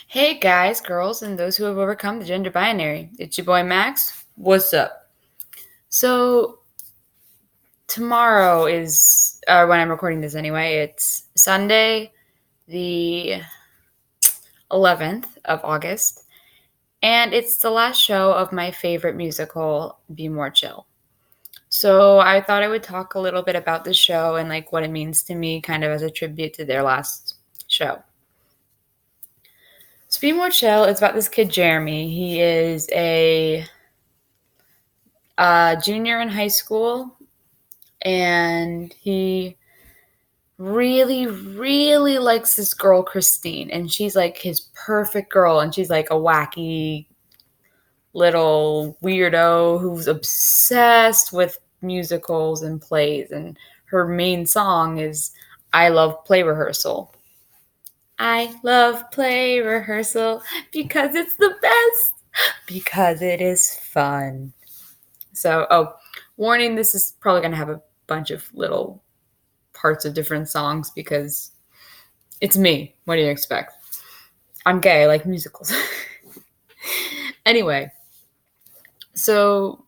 Hey guys, girls, and those who have overcome the gender binary. It's your boy Max. What's up? So, tomorrow is, when I'm recording this anyway, it's Sunday, the 11th of August, and it's the last show of my favorite musical, Be More Chill. So, I thought I would talk a little bit about the show and like what it means to me, kind of as a tribute to their last show. So, Be More Chill is about this kid, Jeremy. He is a junior in high school, and he really, really likes this girl, Christine, and she's like his perfect girl, and she's like a wacky little weirdo who's obsessed with musicals and plays, and her main song is I Love Play Rehearsal. I love play rehearsal because it's the best, because it is fun. So, warning, this is probably going to have a bunch of little parts of different songs because it's me. What do you expect? I'm gay, I like musicals. Anyway, so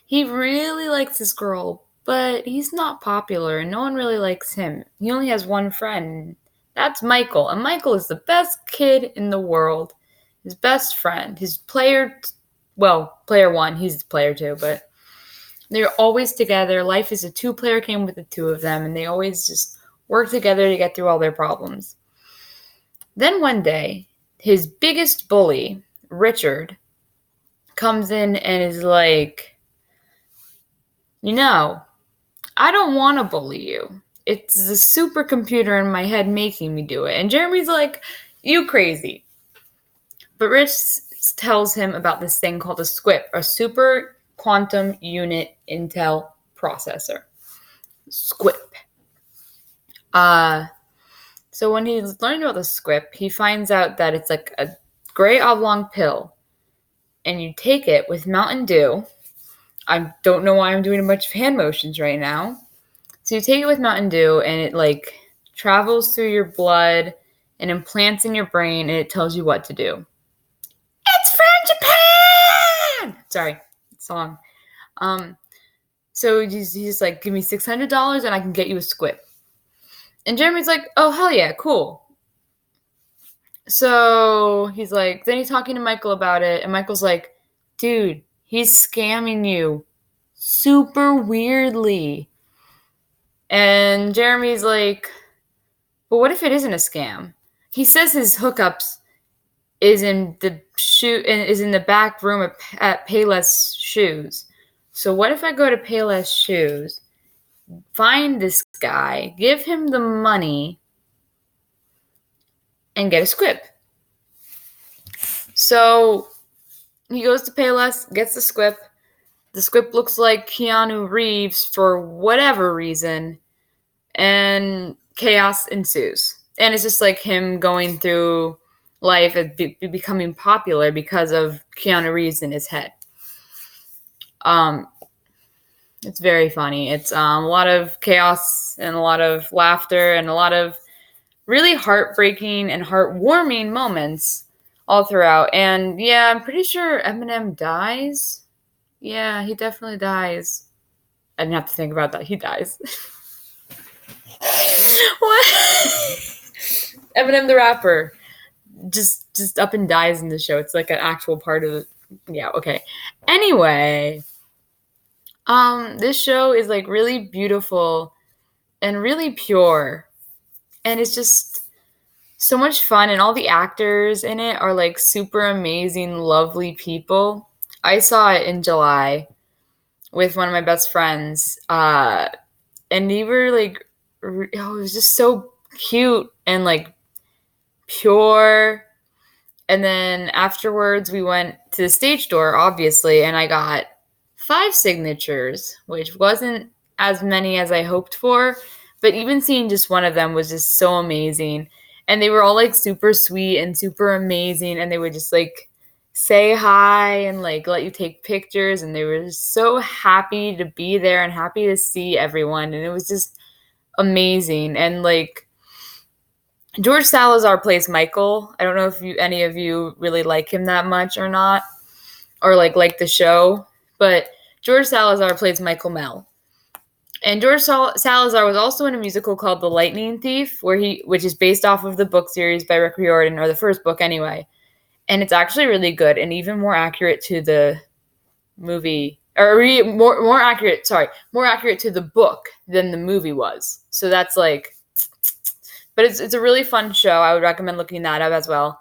he really likes this girl, but he's not popular and no one really likes him. He only has one friend. That's Michael. And Michael is the best kid in the world. His best friend. His player one. He's player two, but they're always together. Life is a two-player game with the two of them, and they always just work together to get through all their problems. Then one day, his biggest bully, Richard, comes in and is like, I don't want to bully you. It's the supercomputer in my head making me do it. And Jeremy's like, you crazy. But Rich tells him about this thing called a SQUIP, a Super Quantum Unit Intel Processor. SQUIP. So when he's learning about the SQUIP, he finds out that it's like a gray oblong pill, and you take it with Mountain Dew. I don't know why I'm doing a bunch of hand motions right now. So you take it with Mountain Dew, and it like travels through your blood and implants in your brain, and it tells you what to do. It's from Japan! Sorry, song. So he's like, give me $600 and I can get you a SQUIP. And Jeremy's like, oh, hell yeah, cool. So he's like, then he's talking to Michael about it, and Michael's like, dude, he's scamming you super weirdly. And Jeremy's like, but what if it isn't a scam? He says his hookups is in the back room at Payless Shoes. So what if I go to Payless Shoes, find this guy, give him the money, and get a SQUIP? So he goes to Payless, gets the SQUIP. The SQUIP looks like Keanu Reeves for whatever reason, and chaos ensues. And it's just like him going through life and becoming popular because of Keanu Reeves in his head. It's very funny. It's a lot of chaos and a lot of laughter and a lot of really heartbreaking and heartwarming moments all throughout. And yeah, I'm pretty sure Eminem dies. Yeah, he definitely dies. I didn't have to think about that. He dies. What? Eminem the rapper just up and dies in the show. It's like an actual part of it. Yeah, okay. Anyway, this show is like really beautiful and really pure, and it's just so much fun, and all the actors in it are like super amazing, lovely people. I saw it in July with one of my best friends, and they were like, it was just so cute and like pure. And then afterwards, we went to the stage door, obviously, and I got 5 signatures, which wasn't as many as I hoped for. But even seeing just one of them was just so amazing. And they were all like super sweet and super amazing. And they would just like say hi and like let you take pictures. And they were just so happy to be there and happy to see everyone. And it was just amazing. And like, George Salazar plays Michael. I don't know if any of you really like him that much or not, or like the show, but George Salazar plays Michael Mell. And George Salazar was also in a musical called The Lightning Thief, which is based off of the book series by Rick Riordan, or the first book anyway. And it's actually really good and even more accurate to the movie, or more accurate to the book than the movie was. So that's like, but it's a really fun show. I would recommend looking that up as well.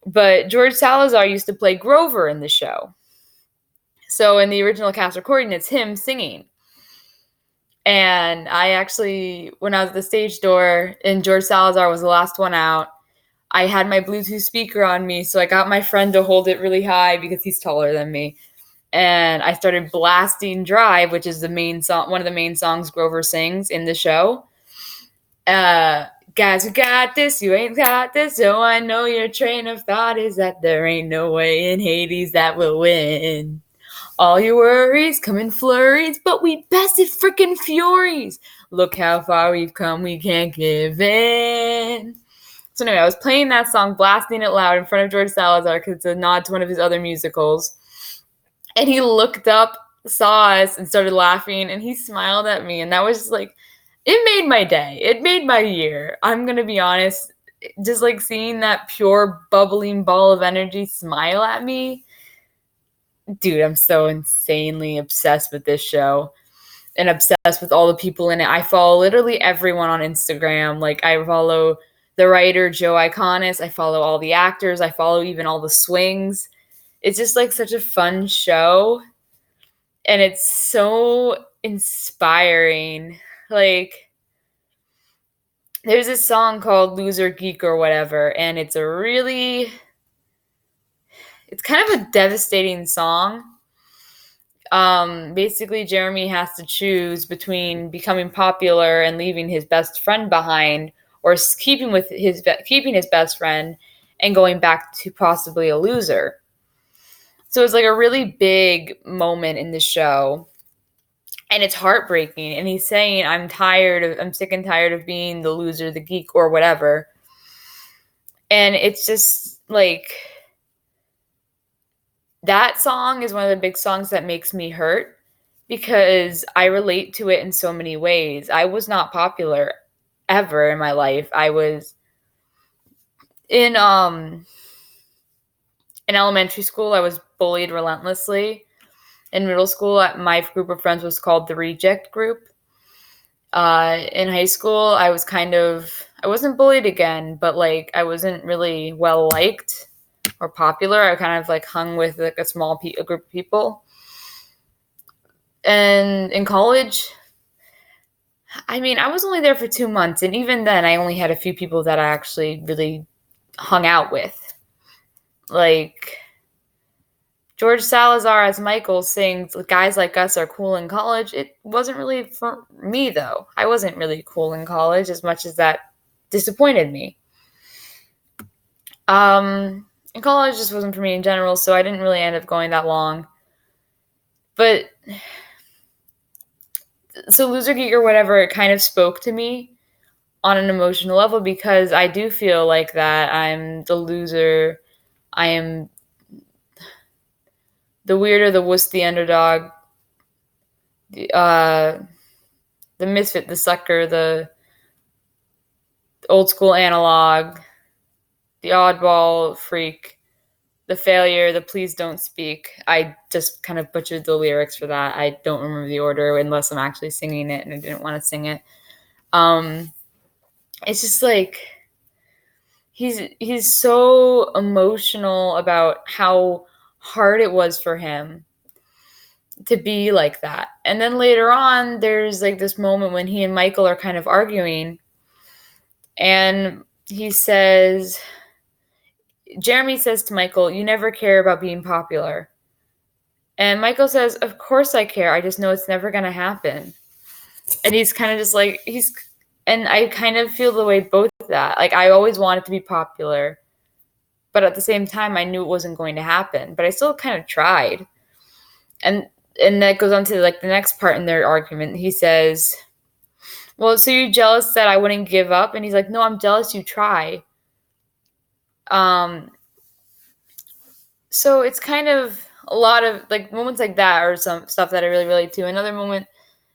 But George Salazar used to play Grover in the show. So in the original cast recording, it's him singing. And I actually, when I was at the stage door and George Salazar was the last one out, I had my Bluetooth speaker on me, so I got my friend to hold it really high because he's taller than me. And I started blasting Drive, which is the main song, one of the main songs Grover sings in the show. Guys, you got this, you ain't got this, so I know your train of thought is that there ain't no way in Hades that we'll win. All your worries come in flurries, but we bested frickin' furies. Look how far we've come, we can't give in. So anyway, I was playing that song, blasting it loud in front of George Salazar because it's a nod to one of his other musicals. And he looked up, saw us, and started laughing, and he smiled at me. And that was just like, it made my day. It made my year. I'm going to be honest. Just like seeing that pure, bubbling ball of energy smile at me. Dude, I'm so insanely obsessed with this show and obsessed with all the people in it. I follow literally everyone on Instagram. Like, I follow the writer, Joe Iconis. I follow all the actors. I follow even all the swings. It's just like such a fun show. And it's so inspiring. Like, there's this song called Loser Geek or whatever. And it's kind of a devastating song. Basically, Jeremy has to choose between becoming popular and leaving his best friend behind, or keeping his best friend and going back to possibly a loser. So it's like a really big moment in the show, and it's heartbreaking. And he's saying, I'm sick and tired of being the loser, the geek, or whatever. And it's just like, that song is one of the big songs that makes me hurt because I relate to it in so many ways. I was not popular ever in my life. I was in elementary school, I was bullied relentlessly. In middle school, my group of friends was called the Reject Group. In high school, I wasn't bullied again, but like I wasn't really well liked or popular. I kind of like hung with like a group of people. And in college, I mean, I was only there for 2 months, and even then I only had a few people that I actually really hung out with. Like, George Salazar as Michael sings, guys like us are cool in college. It wasn't really for me, though. I wasn't really cool in college as much as that disappointed me. And college just wasn't for me in general, so I didn't really end up going that long. But, so Loser Geek or whatever, it kind of spoke to me on an emotional level because I do feel like that I'm the loser. I am the weirdo, the wuss, the underdog, the misfit, the sucker, the old school analog, the oddball freak, the failure, the please don't speak. I just kind of butchered the lyrics for that. I don't remember the order unless I'm actually singing it and I didn't want to sing it. It's just like, he's so emotional about how hard it was for him to be like that. And then later on, there's like this moment when he and Michael are kind of arguing, and Jeremy says to Michael, "You never care about being popular." And Michael says, "Of course I care. I just know it's never going to happen." And he's kind of just like, and I kind of feel the way both of that. Like, I always wanted to be popular, but at the same time, I knew it wasn't going to happen, but I still kind of tried. And that goes on to like the next part in their argument. He says, Well, so you're jealous that I wouldn't give up? And he's like, no, I'm jealous you try. Um, so it's kind of a lot of like moments like that or some stuff that I really relate to. Another moment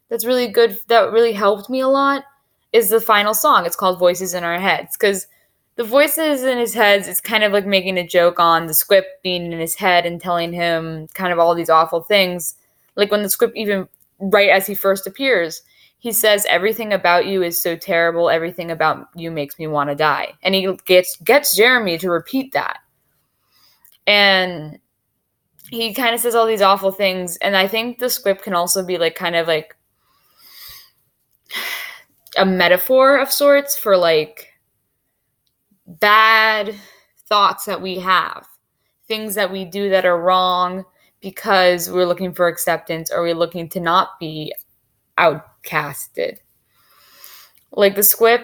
that's really good that really helped me a lot is the final song. It's called Voices in Our Heads because the voices in his heads is kind of like making a joke on the script being in his head and telling him kind of all these awful things. Like when the script even right as he first appears, he says everything about you is so terrible, everything about you makes me want to die. And he gets Jeremy to repeat that. And he kind of says all these awful things and I think the script can also be like kind of like a metaphor of sorts for like bad thoughts that we have, things that we do that are wrong because we're looking for acceptance or we're looking to not be outcasted. Like the squip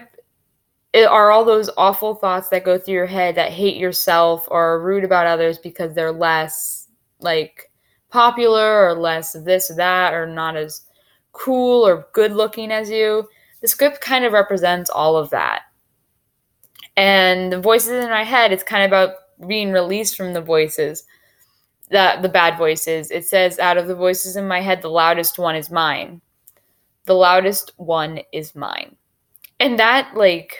are all those awful thoughts that go through your head that hate yourself or are rude about others because they're less like popular or less of this or that or not as cool or good looking as you. The script kind of represents all of that. And the voices in my head, it's kind of about being released from the voices, the bad voices. It says, out of the voices in my head, the loudest one is mine. The loudest one is mine. And that like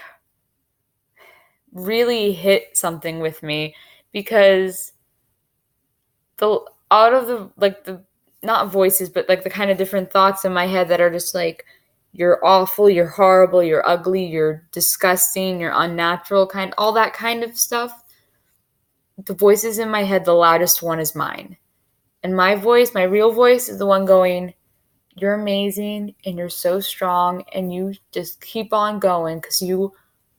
really hit something with me because the out of the like the not voices but like the kind of different thoughts in my head that are just like you're awful, you're horrible, you're ugly, you're disgusting, you're unnatural, kind all that kind of stuff. The voices in my head, the loudest one is mine. And my voice, my real voice is the one going, you're amazing and you're so strong and you just keep on going because you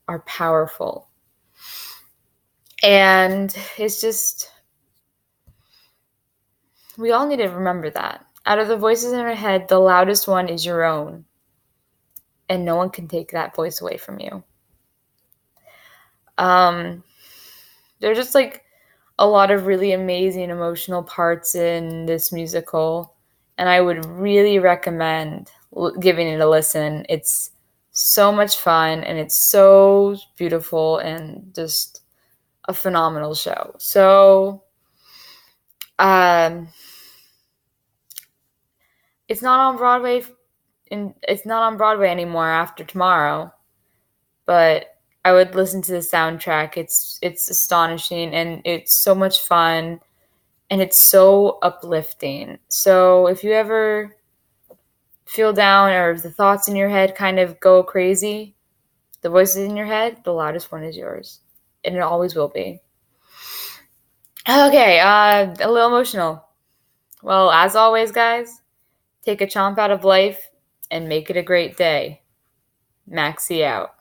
are powerful. And it's just we all need to remember that. Out of the voices in our head, the loudest one is your own. And no one can take that voice away from you. There's just like a lot of really amazing emotional parts in this musical. And I would really recommend giving it a listen. It's so much fun and it's so beautiful and just a phenomenal show. So, um, it's not on Broadway and it's not on Broadway anymore after tomorrow, but I would listen to the soundtrack. It's astonishing and it's so much fun and it's so uplifting. So if you ever feel down or the thoughts in your head kind of go crazy, the voices in your head, the loudest one is yours. And it always will be. Okay, a little emotional. Well, as always, guys, take a chomp out of life and make it a great day. Maxie out.